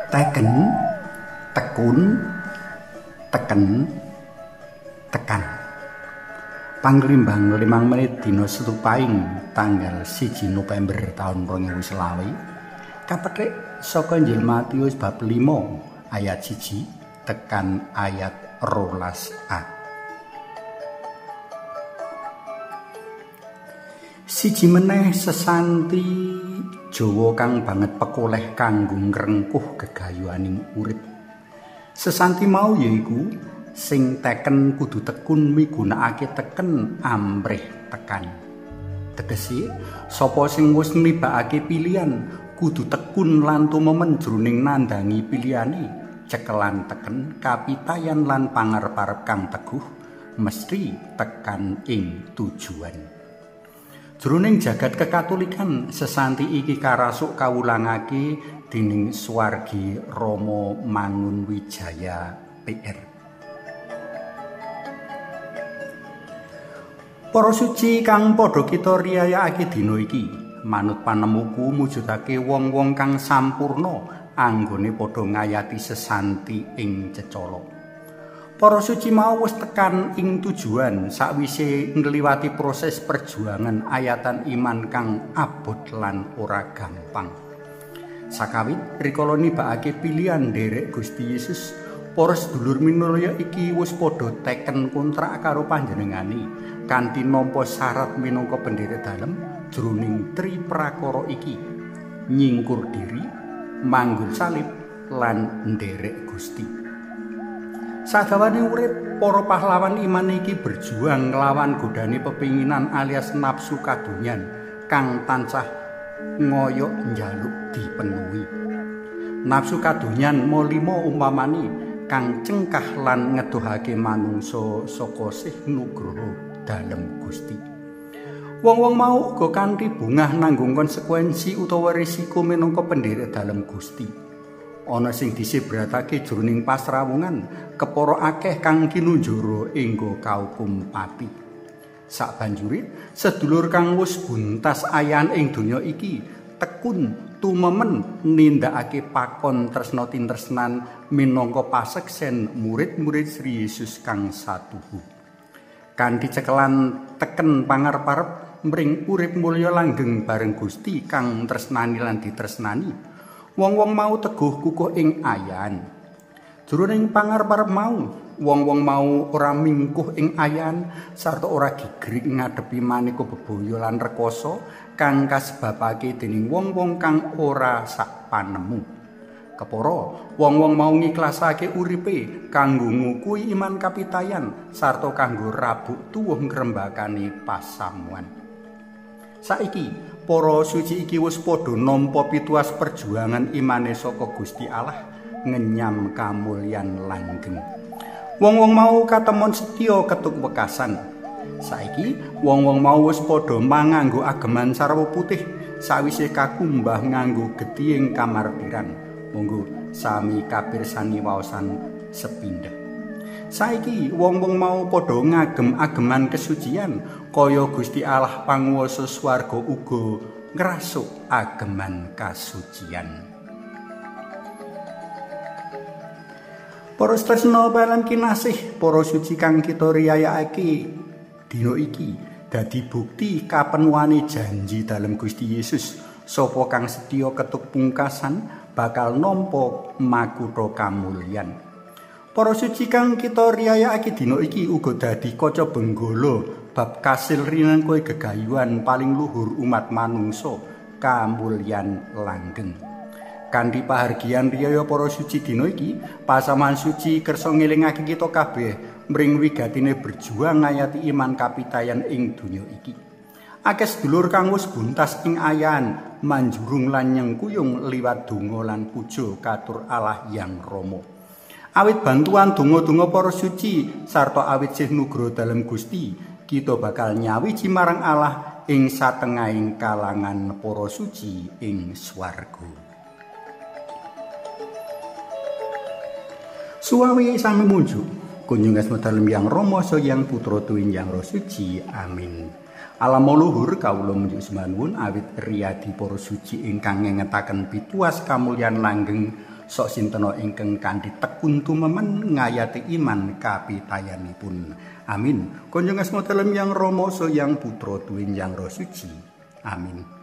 Teken, tekun, teken, tekan. Panglimbang 5 menit dina Setupaing tanggal 1 November tahun 2020 kapethik saka Injil Matius bab 5 ayat 1 tekan ayat 12a. Siji meneh sesanti Jawa kang banget pekoleh kanggo ngrengkuh gegayuhaning urip. Sesanti mau yaiku sing teken kudu tekun migunakake teken amrih tekan. Tegese sapa sing wis nglibakake pilihan kudu tekun lan tumemen jroning nandhangi pilihane, cekelan teken kapitayan lan pangarep-arep kang teguh mesti tekan ing tujuan. Jroning jagat kekatolikan sesanti iki karasuk kawulangake dening Swargi Rama Mangunwijaya PR. Para suci kang padha kita riyayakake dina iki, manut panemuku mujudake wong-wong kang sampurna anggone padha ngayati sesanti ing cecala. Para suci mau wis tekan ing tujuan sakwise ngliwati proses perjuangan ayatan iman kang abot lan ora gampang. Sakawit rikala nibakake pilihan nderek Gusti Yesus, para sedulur minulya iki wis padha teken kontrak karo panjenengane kanthi nampa syarat minangka pendherek dalem jroning tri prakara iki: nyingkur diri, manggul salib, lan nderek Gusti. Sadawane urip, para pahlawan iman iki berjuang nglawan godane pepinginan alias nafsu kadonyan kang tansah ngoyok njaluk dipenuhi. Nafsu kadonyan molimo umpamane kang cengkah lan ngedohake manungsa saka sih nugroho dalem Gusti. Wong-wong mau uga kanthi bungah nanggung konsekuensi utawa risiko minangka pendherek dalem Gusti. Ana sing disebratake jroning pasrawungan kepara akeh kang kinunjara enggo kaukum pati. Sabanjure sedulur kang wis buntas ayan ing donya iki tekun tumemen nindakake pakon tresna tintresnan minangka paseksen murid-murid Sri Yesus kang satuhu. Kanthi cekelan teken pangarep-arep mring urip mulya langgeng bareng Gusti kang tresnani lan ditresnani. Wong-wong mau teguh kukuh ing ayan. Jroning pangarep-arep mau, wong-wong mau ora mingkuh ing ayan sarta ora gigrik ngadepi maneka bebaya lan rekoso kang kasebabake dening wong-wong kang ora sak panemu. Kepara wong-wong mau ngiklasake uripe kanggo ngukui iman kapitayan sarta kanggo rabuk tuwuh ngrembakane pasamuan. Saiki para suci iki wis padha nampa pituas perjuangan imane saka Gusti Allah ngenyam kamulyan langgeng. Wong-wong mau katemon setya ketuk wekasan. Saiki wong-wong mau wis padha manganggo ageman sarwa putih sawise kakumbah nganggo getihing kamartiran. Monggo sami kapirsani waosan sepindhah. Saiki wong-wong mau padha ngagem-ageman kesucian kaya Gusti Allah panguwasa swarga uga ngrasuk ageman kasucian. Para tresna lan kinasih, para suci kang kita riyayakake dina iki dadi bukti kapenuhane janji dalem Gusti Yesus. Sapa kang setya ketuk pungkasan bakal nampa makutha kamulyan. Para suci kang kita riyayakake dina iki uga dadi kaca benggala bab kasil rinangka gegayuhan paling luhur umat manungsa kamulyan langgeng. Kanthi pahargyan riyaya para suci dina iki, pasaman suci kersa ngelingake kita kabeh mring wigatine berjuang ngayati iman kapitayan ing donya iki. Akeh sedulur kang wis buntas ing ayan manjurung lan nyengkuyung liwat donga lan puja katur Allah Yang Rama. Awit bantuan donga-donga para suci sarta awit sih nugroho dalem Gusti, kita bakal nyawiji marang Allah ing satengahing kalangan para suci ing swarga. Suwawi sami munjuk kunjung asma dalem Yang Rama Yang Putra Tuwin Yang Roh Suci. Amin. Alam luhur kawula njuk semanwun awit riyadi para suci ingkang ngengetaken pituas kamulyan langgeng sok sintena ingkang kanthi tekun tumemen ngayati iman kapitayanipun. Amin. Konjong asma dalem Yang Rama so Yang Putra duwin Yang Roh Suci. Amin.